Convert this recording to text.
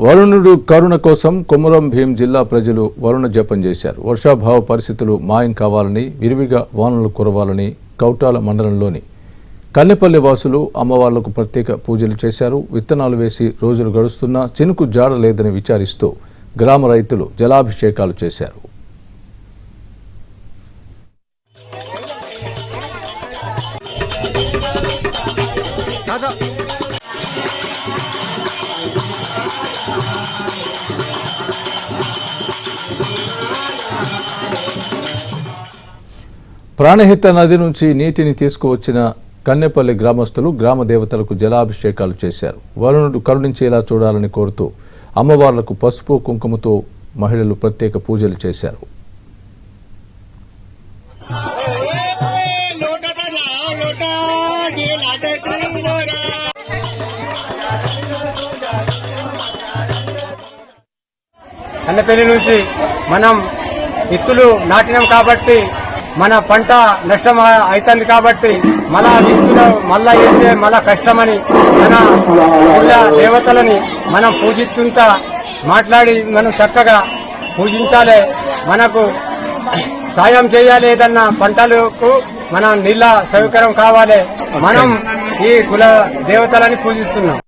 వరుణుడు కరుణ కోసం కొమురం భీం జిల్లా ప్రజలు వరుణ జపం చేశారు. వర్షాభావ పరిస్థితులు మాయం కావాలని, విరివిగా వానలు కురవాలని కౌటాల మండలంలోని కన్నెపల్లి వాసులు అమ్మవార్లకు ప్రత్యేక పూజలు చేశారు. విత్తనాలు వేసి రోజులు గడుస్తున్నా చినుకు జాడ లేదని విచారిస్తూ గ్రామ రైతులు జలాభిషేకాలు చేశారు. ప్రాణహిత నది నుంచి నీటిని తీసుకువచ్చిన కన్నెపల్లి గ్రామస్తులు గ్రామ దేవతలకు జలాభిషేకాలు చేశారు. వరుణుడు కరుణించేలా చూడాలని కోరుతూ అమ్మవార్లకు పసుపు కుంకుమతో మహిళలు ప్రత్యేక పూజలు చేశారు. కన్నెపల్లి నుంచి మనం విత్తులు నాటినాం కాబట్టి మన పంట నష్టం అవుతుంది కాబట్టి మళ్ళా విత్తులు మళ్ళా వేస్తే మళ్ళా కష్టమని మన ఊళ్ళ దేవతలని మనం పూజిస్తుంటా మాట్లాడి మనం చక్కగా పూజించాలి. మనకు సాయం చేయాలి. ఏదన్నా పంటలకు మన నీళ్ళ సౌకర్యం కావాలి. మనం ఈ కుల దేవతలని పూజిస్తున్నాం.